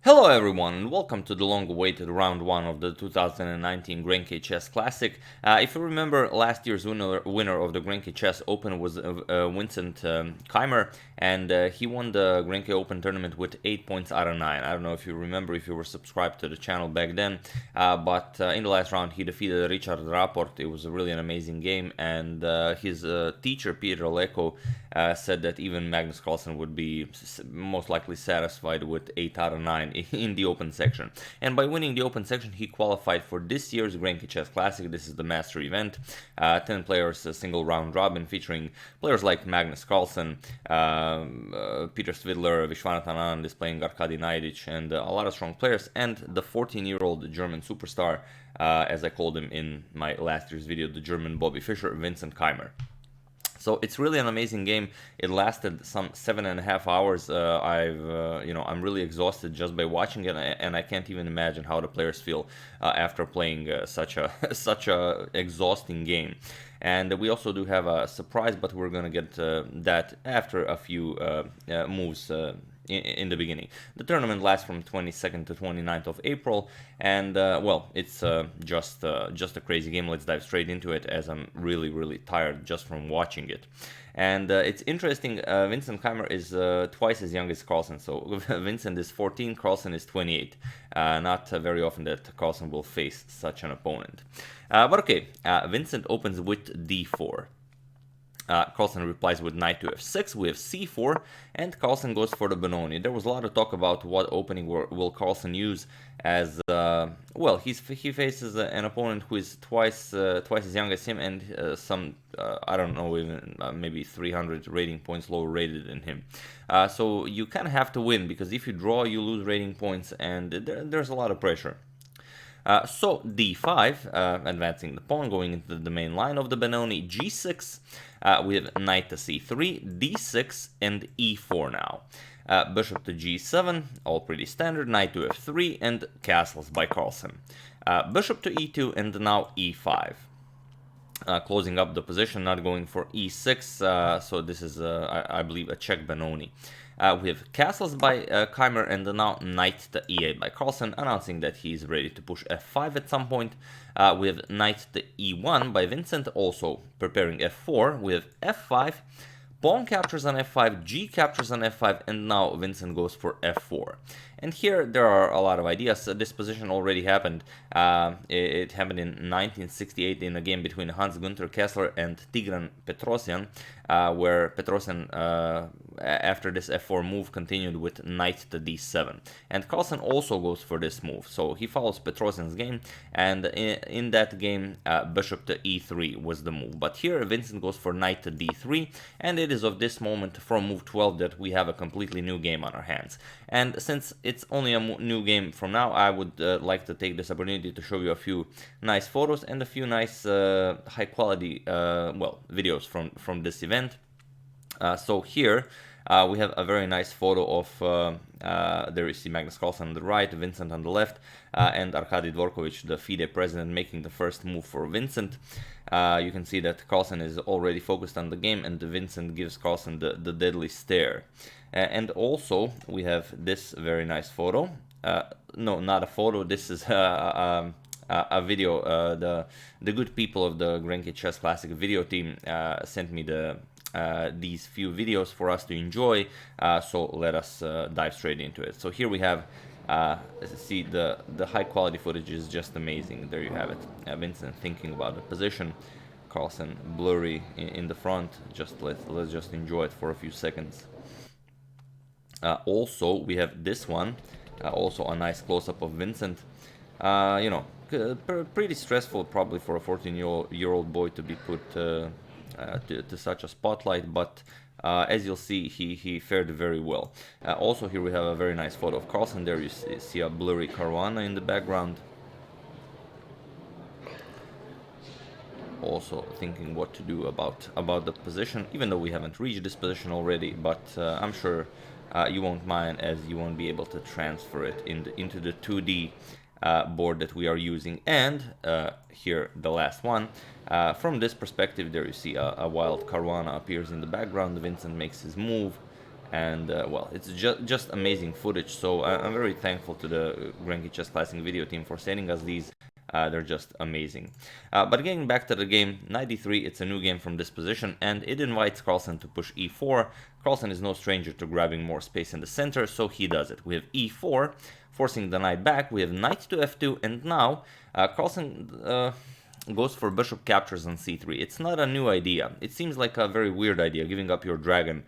Hello everyone and welcome to the long-awaited round 1 of the 2019 Grenke Chess Classic. If you remember, last year's winner of the Grenke Chess Open was Vincent Keymer, and he won the Grenke Open tournament with 8 points out of 9. I don't know if you remember, if you were subscribed to the channel back then, but in the last round he defeated Richard Rapport. It was really an amazing game, and his teacher Peter Leko said that even Magnus Carlsen would be most likely satisfied with 8 out of 9 in the open section. And by winning the open section, he qualified for this year's Grenke Chess Classic. This is the master event, 10 players, a single round robin featuring players like Magnus Carlsen, Peter Svidler, Vishwanathan Anand is playing Arkady Naidic, and a lot of strong players, and the 14-year-old German superstar, as I called him in my last year's video, the German Bobby Fischer, Vincent Keymer. So it's really an amazing game. It lasted some 7.5 hours. I'm really exhausted just by watching it, and I can't even imagine how the players feel after playing such a exhausting game. And we also do have a surprise, but we're gonna get that after a few moves. In the beginning. The tournament lasts from 22nd to 29th of April, and well, it's just a crazy game. Let's dive straight into it, as I'm really tired just from watching it. And it's interesting, Vincent Keymer is twice as young as Carlsen, so Vincent is 14, Carlsen is 28. Not very often that Carlsen will face such an opponent. But okay, Vincent opens with d4. Carlsen replies with knight to f6, we have c4, and Carlsen goes for the Benoni. There was a lot of talk about what opening will Carlsen use, as well, he faces an opponent who is twice as young as him, and some I don't know, even maybe 300 rating points lower rated than him. So you kind of have to win, because if you draw, you lose rating points, and there's a lot of pressure. So d5, advancing the pawn, going into the main line of the Benoni. G6, we have knight to c3, d6, and e4 now. Bishop to g7, all pretty standard, knight to f3, and castles by Carlsen. Bishop to e2, and now e5. Closing up the position, not going for e6, so this is, I believe, a check Benoni. We have castles by Keymer, and now knight to e8 by Carlsen, announcing that he's ready to push f5 at some point. We have knight to e1 by Vincent, also preparing f4. We have f5, pawn captures on f5, g captures on f5, and now Vincent goes for f4. And here there are a lot of ideas. This position already happened. It happened in 1968 in a game between Hans-Günther Kessler and Tigran Petrosyan, where Petrosyan, after this f4 move, continued with knight to d7. And Carlsen also goes for this move, so he follows Petrosyan's game, and in that game, bishop to e3 was the move. But here Vincent goes for knight to d3, and it is of this moment from move 12 that we have a completely new game on our hands. And since it's only a new game from now, I would like to take this opportunity to show you a few nice photos and a few nice high quality videos from this event. So here we have a very nice photo of, there you see Magnus Carlsen on the right, Vincent on the left, and Arkady Dvorkovich, the FIDE president, making the first move for Vincent. You can see that Carlsen is already focused on the game, and Vincent gives Carlsen the deadly stare. And also we have this very nice photo. No, not a photo, this is a video. The good people of the Grenke Chess Classic video team sent me these few videos for us to enjoy, so let us dive straight into it. So here we have, see, the high quality footage is just amazing. There you have it. Vincent thinking about the position, Carlsen blurry in the front. Let's just enjoy it for a few seconds. Also we have this one, also a nice close-up of Vincent. Pretty stressful probably for a 14-year-old boy to be put to such a spotlight, but as you'll see, he fared very well. Also here we have a very nice photo of Carlsen. There you see a blurry Caruana in the background. Also thinking what to do about the position, even though we haven't reached this position already, but I'm sure you won't mind, as you won't be able to transfer it into the 2D board that we are using. And here the last one, from this perspective, there you see a wild Caruana appears in the background. Vincent makes his move, And well, it's just amazing footage. So I'm very thankful to the Grenke Chess Classic video team for sending us these. They're just amazing. But getting back to the game, knight d3, it's a new game from this position, and it invites Carlsen to push e4. Carlsen is no stranger to grabbing more space in the center, so he does it. We have e4, forcing the knight back. We have knight to f2, and now Carlsen goes for bishop captures on c3. It's not a new idea. It seems like a very weird idea, giving up your dragon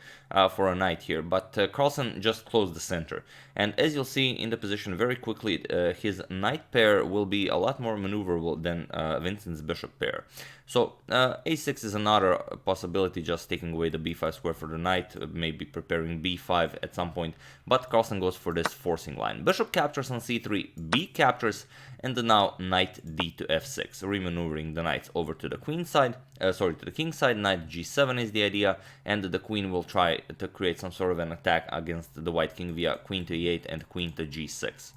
for a knight here, but Carlsen just closed the center. And as you'll see in the position very quickly, his knight pair will be a lot more maneuverable than Vincent's bishop pair. So a6 is another possibility, just taking away the b5 square for the knight, maybe preparing b5 at some point, but Carlsen goes for this forcing line. Bishop captures on c3, b captures, and now knight d to f6, remaneuvering the knights over to the queen side, to the king side. Knight g7 is the idea, and the queen will try to create some sort of an attack against the white king via queen to e8 and queen to g6.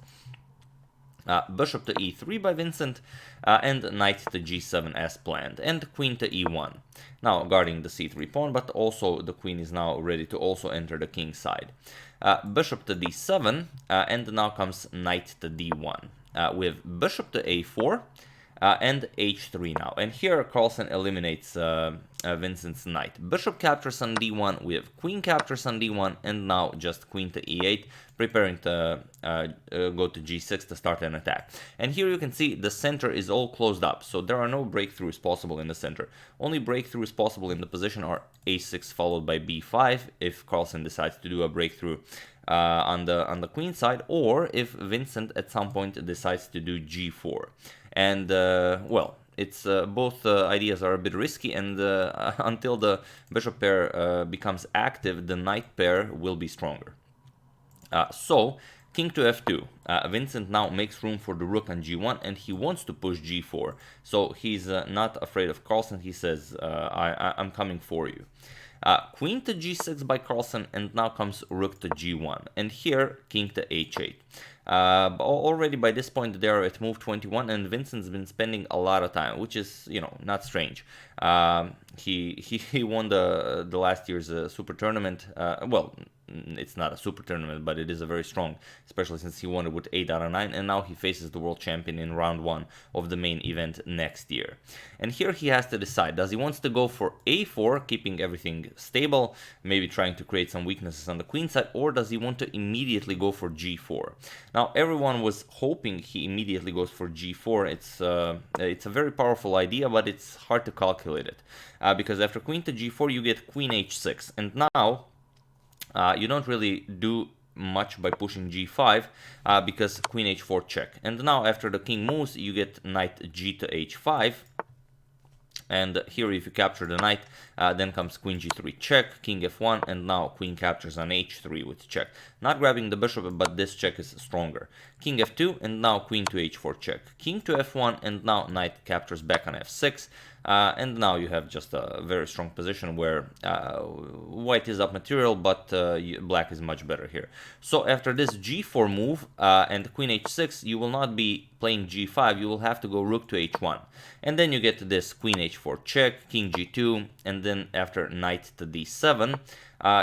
Bishop to e3 by Vincent, and knight to g7 as planned, and queen to e1. Now guarding the c3 pawn, but also the queen is now ready to also enter the king side. Bishop to d7, and now comes knight to d1. We have bishop to a4, and h3 now. And here Carlsen eliminates Vincent's knight. Bishop captures on d1, we have queen captures on d1, and now just queen to e8, preparing to go to g6 to start an attack. And here you can see the center is all closed up, so there are no breakthroughs possible in the center. Only breakthroughs possible in the position are a6 followed by b5, if Carlsen decides to do a breakthrough on the queen side, or if Vincent at some point decides to do g4. And well, it's both ideas are a bit risky, and until the bishop pair becomes active, the knight pair will be stronger. So king to f2. Vincent now makes room for the rook on g1, and he wants to push g4. So he's not afraid of Carlsen. He says, I'm coming for you. Queen to g6 by Carlsen, and now comes rook to g1. And here, king to h8. Already by this point, they are at move 21, and Vincent's been spending a lot of time, which is, you know, not strange. He won the last year's super tournament. Well, it's not a super tournament, but it is a very strong, especially since he won it with 8 out of 9, and now he faces the world champion in round 1 of the main event next year. And here he has to decide, does he want to go for a4, keeping everything stable, maybe trying to create some weaknesses on the queen side, or does he want to immediately go for g4? Now, everyone was hoping he immediately goes for g4. It's a very powerful idea, but it's hard to calculate it, because after queen to g4, you get queen h6, and now you don't really do much by pushing g5 because queen h4 check. And now after the king moves, you get knight g to h5. And here if you capture the knight, then comes queen g3 check, king f1, and now queen captures on h3 with check. Not grabbing the bishop, but this check is stronger. King f2, and now queen to h4 check. King to f1, and now knight captures back on f6. And now you have just a very strong position where white is up material, but black is much better here. So after this g4 move and queen h6, you will not be playing g5, you will have to go rook to h1. And then you get this queen h4 check, king g2, and then after knight to d7,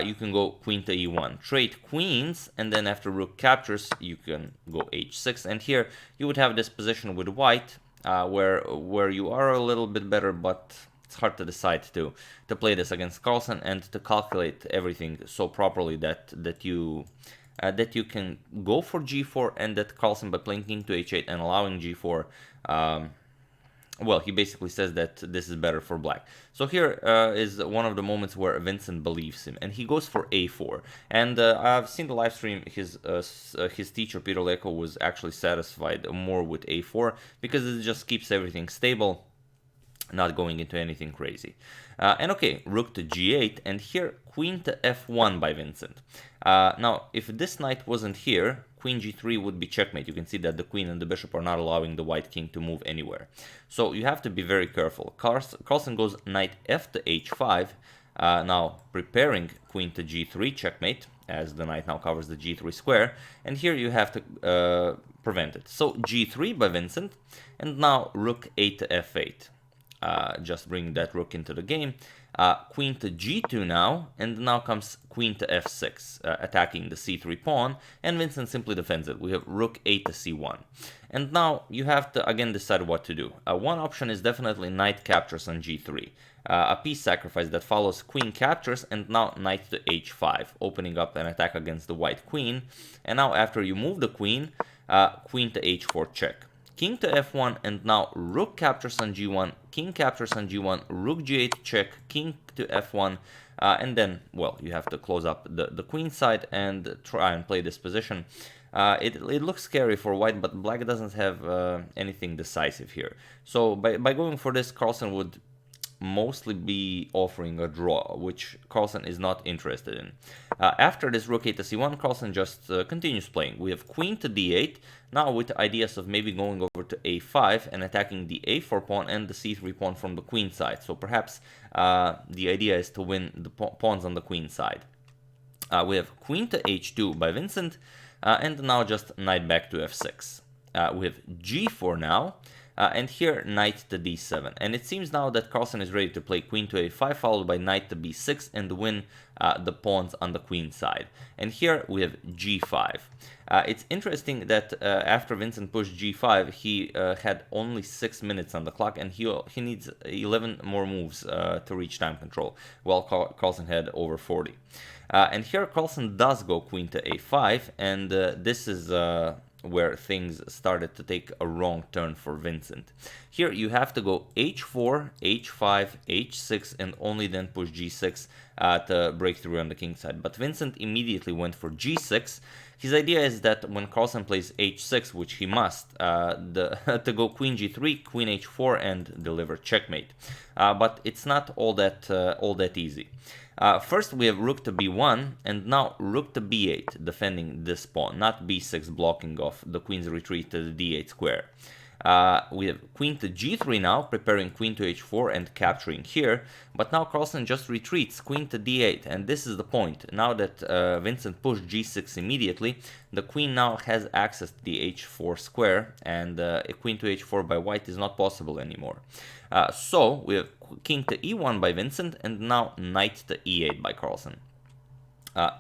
you can go queen to e1. Trade queens, and then after rook captures, you can go h6. And here you would have this position with white, where you are a little bit better, but it's hard to decide to play this against Carlsen and to calculate everything so properly that you can go for g4, and that Carlsen, by playing king to h8 and allowing g4, well, he basically says that this is better for black. So here is one of the moments where Vincent believes him, and he goes for a4. And I've seen the live stream. His teacher Peter Leko was actually satisfied more with a4 because it just keeps everything stable, not going into anything crazy. And okay, rook to g8, and here queen to f1 by Vincent. Now, if this knight wasn't here, queen g3 would be checkmate. You can see that the queen and the bishop are not allowing the white king to move anywhere. So you have to be very careful. Carlsen goes knight f to h5, now preparing queen to g3 checkmate, as the knight now covers the g3 square, and here you have to prevent it. So g3 by Vincent, and now rook a to f8. Just bring that rook into the game. Queen to g2 now, and now comes queen to f6, attacking the c3 pawn, and Vincent simply defends it. We have rook a to c1. And now you have to again decide what to do. One option is definitely knight captures on g3. A piece sacrifice that follows queen captures, and now knight to h5, opening up an attack against the white queen. And now after you move the queen, queen to h4 check. King to f1, and now rook captures on g1, king captures on g1, rook g8 check, king to f1, and then, well, you have to close up the queen side and try and play this position. It looks scary for white, but black doesn't have anything decisive here. So by going for this, Carlsen would mostly be offering a draw, which Carlsen is not interested in. After this rook a to c1, Carlsen just continues playing. We have queen to d8, now with ideas of maybe going over to a5 and attacking the a4 pawn and the c3 pawn from the queen side. So perhaps the idea is to win the pawns on the queen side. We have queen to h2 by Vincent, and now just knight back to f6. We have g4 now. And here, knight to d7. And it seems now that Carlsen is ready to play queen to a5, followed by knight to b6, and win the pawns on the queen side. And here we have g5. It's interesting that after Vincent pushed g5, he had only 6 minutes on the clock, and he needs 11 more moves to reach time control, while Carlsen had over 40. And here Carlsen does go queen to a5, and this is where things started to take a wrong turn for Vincent. Here you have to go h4, h5, h6, and only then push g6 to break through on the king side. But Vincent immediately went for g6. His idea is that when Carlsen plays h6, which he must, to go queen g3, queen h4, and deliver checkmate. But it's not all that easy. First we have rook to b1, and now rook to b8, defending this pawn, not b6, blocking off the queen's retreat to the d8 square. We have queen to g3 now, preparing queen to h4 and capturing here, but now Carlsen just retreats queen to d8, and this is the point. Now that Vincent pushed g6 immediately, the queen now has access to the h4 square, and a queen to h4 by white is not possible anymore. So we have king to e1 by Vincent, and now knight to e8 by Carlsen.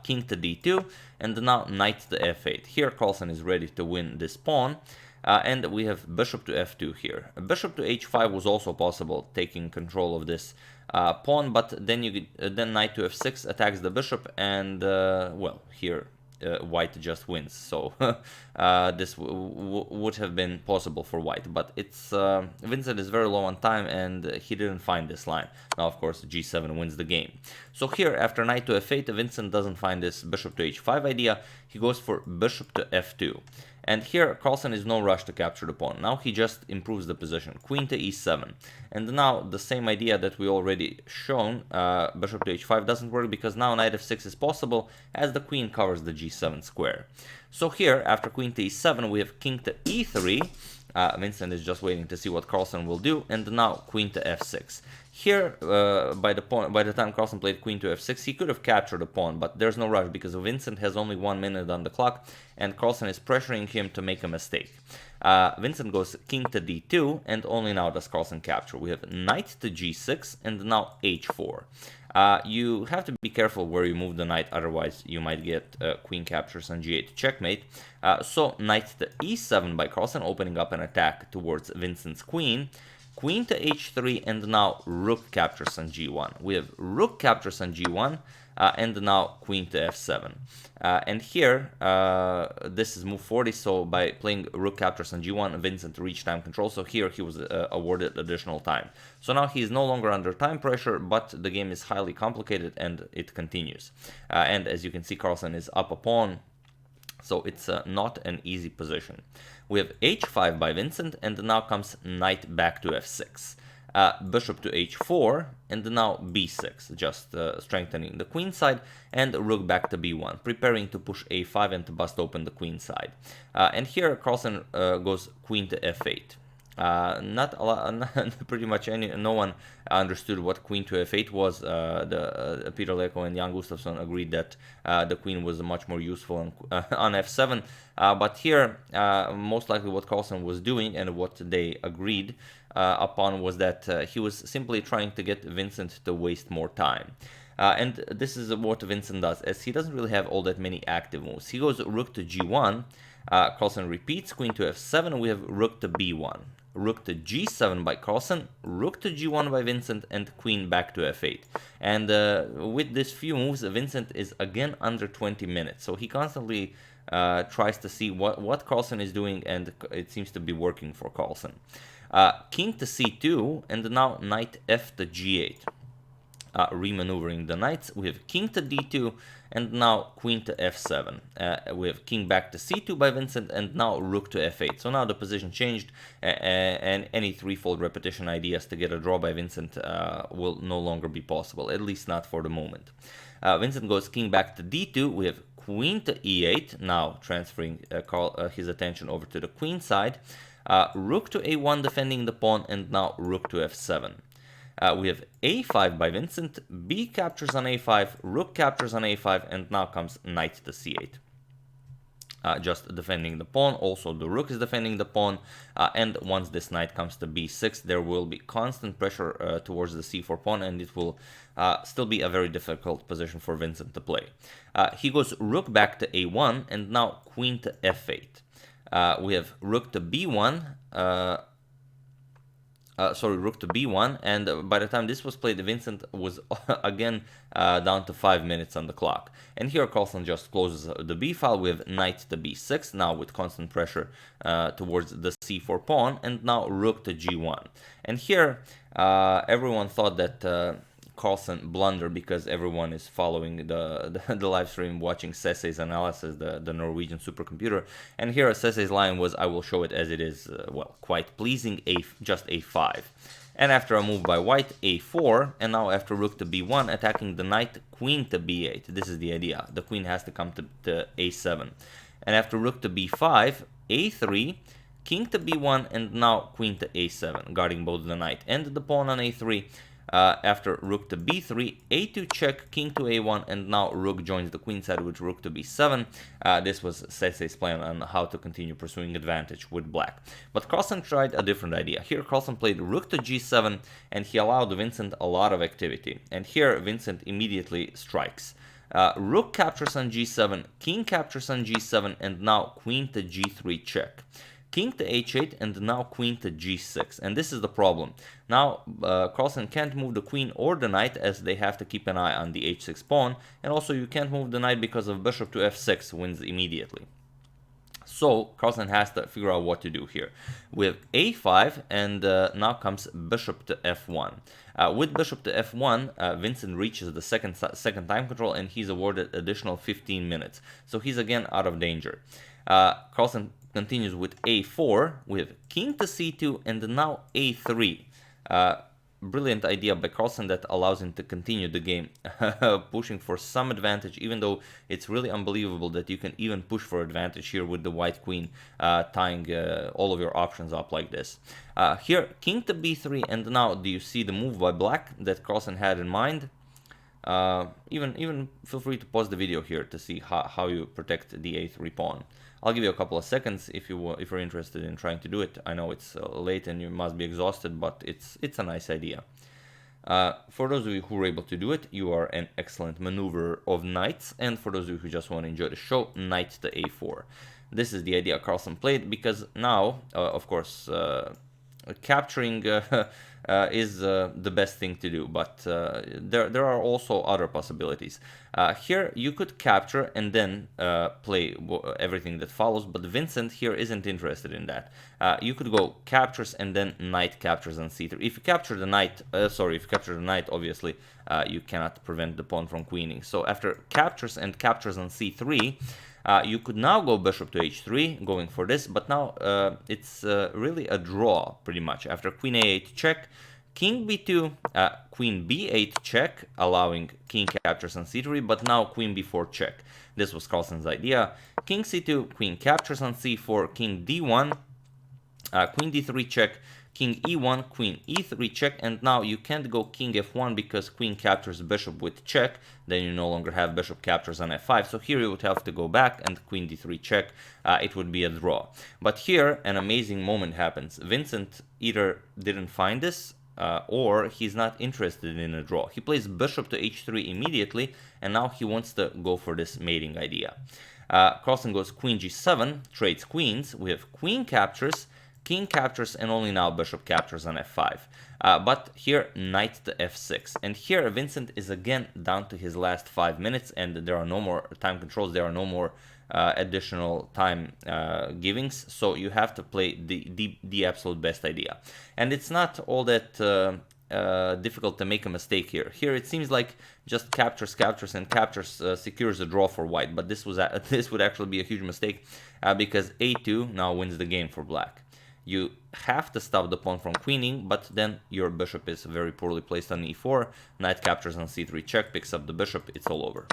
King to d2, and now knight to f8. Here Carlsen is ready to win this pawn. And we have bishop to f2 here. Bishop to h5 was also possible, taking control of this pawn, but then then knight to f6 attacks the bishop, and well, here white just wins. So this would have been possible for white, but it's Vincent is very low on time, and he didn't find this line. Now, of course, g7 wins the game. So here, after knight to f8, Vincent doesn't find this bishop to h5 idea. He goes for bishop to f2. And here, Carlsen is no rush to capture the pawn. Now he just improves the position. Queen to e7. And now the same idea that we already shown, bishop to h5 doesn't work, because now knight f6 is possible as the queen covers the g7 square. So here, after queen to e7, we have king to e3. Vincent is just waiting to see what Carlsen will do, and now queen to f6. Here, by the time Carlsen played queen to f6, he could have captured the pawn, but there's no rush because Vincent has only 1 minute on the clock, and Carlsen is pressuring him to make a mistake. Vincent goes king to d2, and only now does Carlsen capture. We have knight to g6, and now h4. You have to be careful where you move the knight, otherwise you might get queen captures on g8 checkmate. So knight to e7 by Carlsen, opening up an attack towards Vincent's queen. Queen to h3, and now rook captures on g1. We have rook captures on g1, and now queen to f7. And here, this is move 40, so by playing rook captures on g1, Vincent reached time control, so here he was awarded additional time. So now he is no longer under time pressure, but the game is highly complicated, and it continues. And as you can see, Carlsen is up a pawn, so it's not an easy position. We have h5 by Vincent, and now comes knight back to f6. Bishop to h4, and now b6, just strengthening the queen side, and rook back to b1, preparing to push a5 and to bust open the queen side. And here Carlsen goes queen to f8. Not a lot, pretty much no one understood what queen to f8 was. Peter Leko and Jan Gustafsson agreed that the queen was much more useful on f7. But here, most likely what Carlsen was doing and what they agreed upon was that he was simply trying to get Vincent to waste more time. And this is what Vincent does, as he doesn't really have all that many active moves. He goes rook to g1, Carlsen repeats, queen to f7, and we have rook to b1. Rook to g7 by Carlsen, rook to g1 by Vincent, and queen back to f8. And with these few moves, Vincent is again under 20 minutes. So he constantly tries to see what Carlsen is doing, and it seems to be working for Carlsen. King to c2, and now knight f to g8. Remaneuvering the knights, we have king to d2, and now queen to f7. We have king back to c2 by Vincent, and now rook to f8. So now the position changed, and any threefold repetition ideas to get a draw by Vincent will no longer be possible, at least not for the moment. Vincent goes king back to d2. We have queen to e8, now transferring his attention over to the queen side. Rook to a1, defending the pawn, and now rook to f7. We have a5 by Vincent, b captures on a5, rook captures on a5, and now comes knight to c8. Just defending the pawn, also the rook is defending the pawn, and once this knight comes to b6, there will be constant pressure towards the c4 pawn, and it will still be a very difficult position for Vincent to play. He goes rook back to a1, and now queen to f8. We have rook to b1, rook to b1, and by the time this was played, Vincent was again down to 5 minutes on the clock. And here Carlsen just closes the b file with knight to b6, now with constant pressure towards the c4 pawn, and now rook to g1. And here everyone thought that Carlsen blundered, because everyone is following the live stream, watching Sesse's analysis, the Norwegian supercomputer. And here Sesse's line was, I will show it as it is, well, quite pleasing, just a5. And after a move by white, a4, and now after rook to b1, attacking the knight, queen to b8. This is the idea. The queen has to come to a7. And after rook to b5, a3, king to b1, and now queen to a7, guarding both the knight and the pawn on a3. After rook to b3, a2 check, king to a1, and now rook joins the queen side with rook to b7. This was Sesse's plan on how to continue pursuing advantage with black. But Carlsen tried a different idea. Here Carlsen played rook to g7, and he allowed Vincent a lot of activity. And here Vincent immediately strikes. Rook captures on g7, king captures on g7, and now queen to g3 check. King to h8, and now queen to g6. And this is the problem. Now Carlsen can't move the queen or the knight, as they have to keep an eye on the h6 pawn, and also you can't move the knight because of bishop to f6 wins immediately. So Carlsen has to figure out what to do here. We have a5, and now comes bishop to f1. With bishop to f1, Vincent reaches the second time control, and he's awarded additional 15 minutes. So he's again out of danger. Carlsen continues with a4, with king to c2, and now a3. Brilliant idea by Carlsen that allows him to continue the game, pushing for some advantage, even though it's really unbelievable that you can even push for advantage here with the white queen tying all of your options up like this. Here, king to b3, and now do you see the move by black that Carlsen had in mind? Even feel free to pause the video here to see how you protect the a3 pawn. I'll give you a couple of seconds if you're interested in trying to do it. I know it's late and you must be exhausted, but it's a nice idea. For those of you who are able to do it, you are an excellent maneuver of knights, and for those of you who just want to enjoy the show, knight to a4. This is the idea Carlsen played, because now, of course, capturing is the best thing to do, but there are also other possibilities. Here you could capture and then play everything that follows, but Vincent here isn't interested in that. You could go captures and then knight captures on c3. If you capture the knight, obviously you cannot prevent the pawn from queening. So after captures and captures on c3, you could now go bishop to h3, going for this, but now it's really a draw, pretty much. After queen a8 check, king b2, queen b8 check, allowing king captures on c3, but now queen b4 check. This was Carlsen's idea. King c2, queen captures on c4, king d1, Queen d3 check, king e1, queen e3 check, and now you can't go king f1 because queen captures bishop with check, then you no longer have bishop captures on f5, so here you would have to go back and queen d3 check, it would be a draw. But here an amazing moment happens. Vincent either didn't find this, or he's not interested in a draw. He plays bishop to h3 immediately, and now he wants to go for this mating idea. Carlsen goes queen g7, trades queens, we have queen captures, king captures, and only now bishop captures on f5. But here knight to f6, and here Vincent is again down to his last 5 minutes, and there are no more time controls, there are no more additional time givings, so you have to play the absolute best idea. And it's not all that difficult to make a mistake here. Here it seems like just captures, and captures secures a draw for white, but this would actually be a huge mistake because a2 now wins the game for black. You have to stop the pawn from queening, but then your bishop is very poorly placed on e4, knight captures on c3 check, picks up the bishop, it's all over.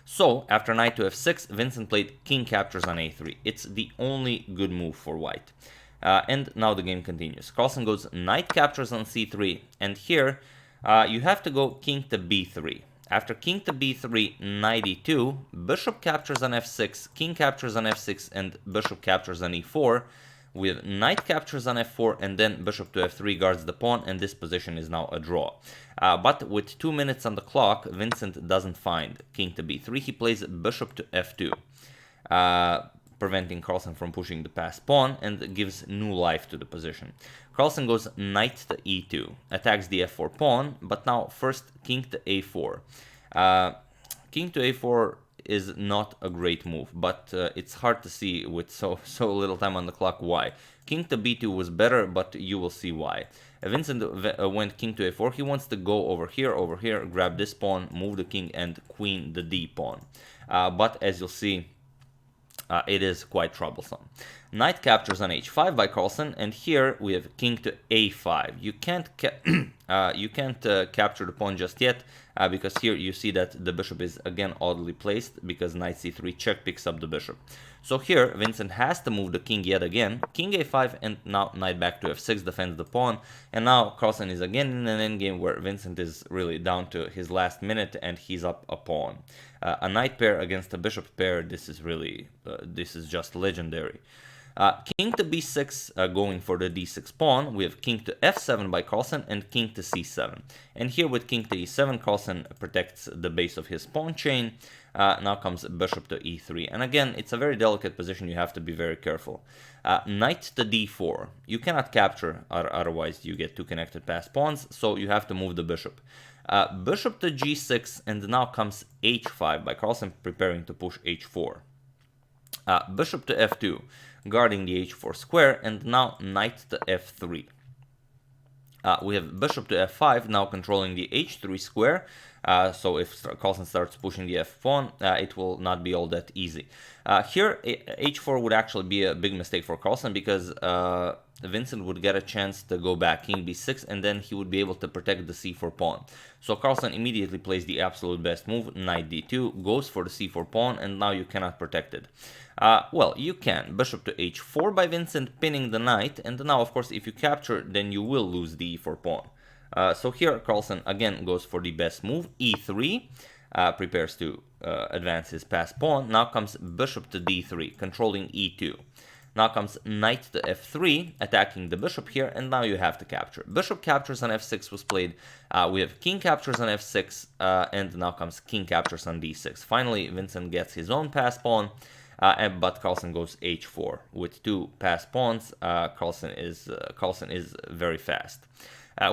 So, after knight to f6, Vincent played king captures on a3. It's the only good move for white. And now the game continues. Carlsen goes knight captures on c3, and here you have to go king to b3. After king to b3, knight e2, bishop captures on f6, king captures on f6, and bishop captures on e4, with knight captures on f4, and then bishop to f3 guards the pawn, and this position is now a draw. But with 2 minutes on the clock, Vincent doesn't find king to b3. He plays bishop to f2, preventing Carlsen from pushing the passed pawn, and gives new life to the position. Carlsen goes knight to e2, attacks the f4 pawn, but now first king to a4. King to a4 is not a great move, but it's hard to see with so little time on the clock why. King to b2 was better, but you will see why. Vincent went king to a4. He wants to go over here, grab this pawn, move the king, and queen the d pawn. But as you'll see, it is quite troublesome. Knight captures on h5 by Carlsen, and here we have king to a5. You can't capture the pawn just yet, because here you see that the bishop is again oddly placed, because knight c3 check picks up the bishop. So here Vincent has to move the king yet again, king a5, and now knight back to f6 defends the pawn, and now Carlsen is again in an endgame where Vincent is really down to his last minute and he's up a pawn. A knight pair against a bishop pair, this is really, this is just legendary. King to b6, going for the d6 pawn. We have king to f7 by Carlsen and king to c7. And here with king to e7, Carlsen protects the base of his pawn chain. Now comes bishop to e3. And again, it's a very delicate position. You have to be very careful. Knight to d4. You cannot capture, otherwise you get two connected passed pawns. So you have to move the bishop. Bishop to g6, and now comes h5 by Carlsen, preparing to push h4. Bishop to f2, guarding the h4 square, and now knight to f3. We have bishop to f5, now controlling the h3 square, so if Carlsen starts pushing the f pawn, it will not be all that easy. Here, h4 would actually be a big mistake for Carlsen, because Vincent would get a chance to go back king b6, and then he would be able to protect the c4 pawn. So Carlsen immediately plays the absolute best move, knight d2, goes for the c4 pawn, and now you cannot protect it. Well, you can. Bishop to h4 by Vincent, pinning the knight, and now, of course, if you capture, then you will lose the e4 pawn. So here, Carlsen again goes for the best move, e3, prepares to advance his passed pawn. Now comes bishop to d3, controlling e2. Now comes knight to f3, attacking the bishop here, and now you have to capture. Bishop captures on f6 was played. We have king captures on f6, and now comes king captures on d6. Finally, Vincent gets his own passed pawn, but Carlsen goes h4 with two passed pawns. Carlsen is very fast.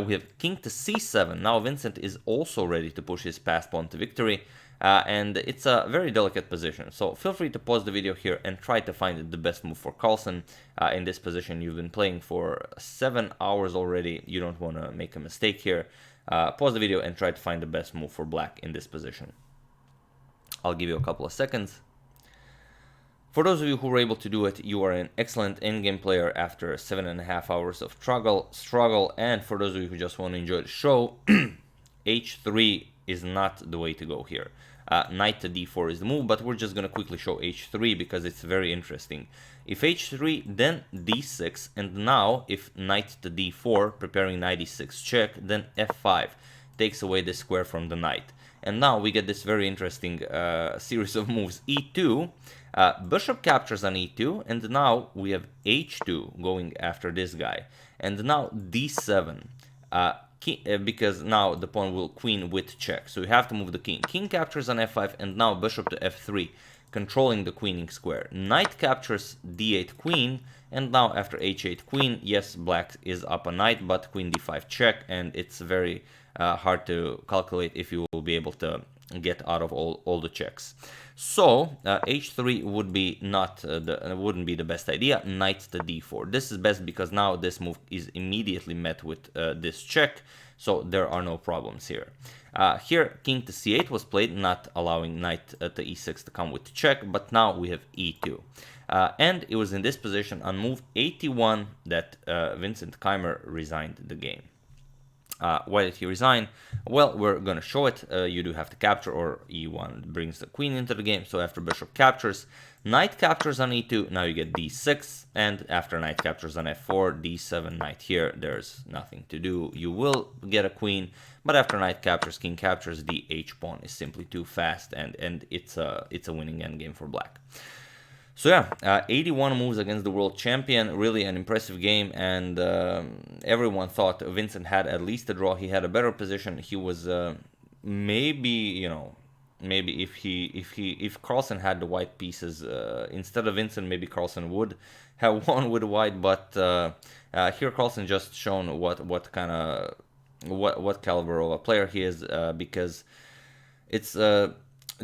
We have king to c7. Now Vincent is also ready to push his passed pawn to victory, and it's a very delicate position. So feel free to pause the video here and try to find the best move for Carlsen in this position. You've been playing for 7 hours already. You don't want to make a mistake here. Pause the video and try to find the best move for black in this position. I'll give you a couple of seconds. For those of you who were able to do it, you are an excellent endgame player after 7.5 hours of struggle, and for those of you who just want to enjoy the show, h3 is not the way to go here. Knight to d4 is the move, but we're just going to quickly show h3 because it's very interesting. If h3, then d6, and now if knight to d4, preparing knight e6 check, then f5 takes away the square from the knight. And now we get this very interesting series of moves. e2, bishop captures on e2, and now we have h2 going after this guy. And now d7, because now the pawn will queen with check, so you have to move the king. King captures on f5, and now bishop to f3, controlling the queening square. Knight captures d8 queen, and now after h8 queen, yes, black is up a knight, but queen d5 check, and it's very hard to calculate if you will be able to get out of all the checks. So h3 would be wouldn't be the best idea. Knight to d4. This is best because now this move is immediately met with this check, so there are no problems here. Here king to c8 was played, not allowing knight to e6 to come with check, but now we have e2. And it was in this position on move 81 that Vincent Keymer resigned the game. Why did he resign? Well, we're going to show it. You do have to capture, or e1 brings the queen into the game. So after bishop captures, knight captures on e2, now you get d6, and after knight captures on f4, d7, knight here, there's nothing to do. You will get a queen, but after knight captures, king captures, the h pawn is simply too fast, and it's a winning endgame for black. So yeah, 81 moves against the world champion, really an impressive game, and everyone thought Vincent had at least a draw. He had a better position. He was maybe if Carlsen had the white pieces instead of Vincent, maybe Carlsen would have won with white. But here Carlsen just shown what caliber of a player he is, because it's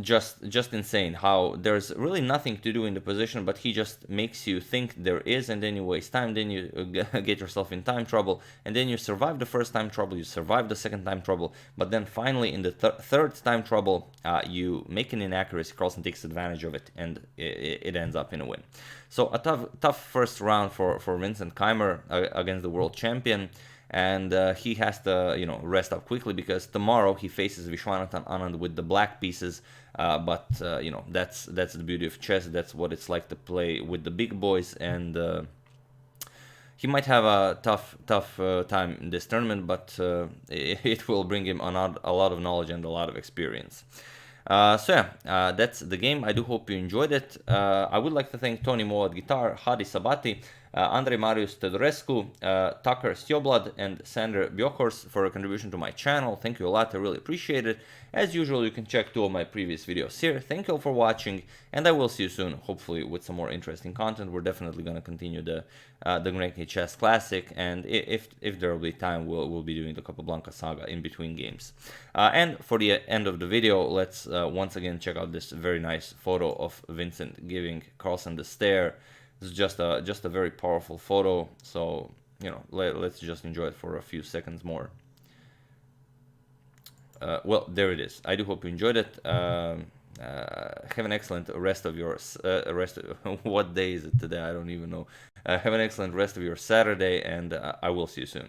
just insane how there's really nothing to do in the position, but he just makes you think there is, and then you waste time, then you get yourself in time trouble, and then you survive the first time trouble, you survive the second time trouble, but then finally in the third time trouble, you make an inaccuracy. Carlsen takes advantage of it, and it ends up in a win. So a tough first round for Vincent Keymer against the world champion. And he has to, rest up quickly, because tomorrow he faces Viswanathan Anand with the black pieces. But that's the beauty of chess. That's what it's like to play with the big boys, and he might have a tough time in this tournament, but it will bring him a lot of knowledge and a lot of experience. So yeah, that's the game. I do hope you enjoyed it. I would like to thank Tony Mo at guitar, Hadi Sabati, Andrei Marius Tedorescu, Tucker Stjoblad, and Sander Bjokhors for a contribution to my channel. Thank you a lot, I really appreciate it. As usual, you can check 2 of my previous videos here. Thank you all for watching, and I will see you soon, hopefully with some more interesting content. We're definitely going to continue the Grenke Chess Classic, and if there will be time, we'll be doing the Capablanca Saga in between games. And for the end of the video, let's once again check out this very nice photo of Vincent giving Carlsen the stare. It's just a very powerful photo, so let's just enjoy it for a few seconds more. Well, there it is. I do hope you enjoyed it. Have an excellent rest of your what day is it today? I don't even know. Have an excellent rest of your Saturday, and I will see you soon.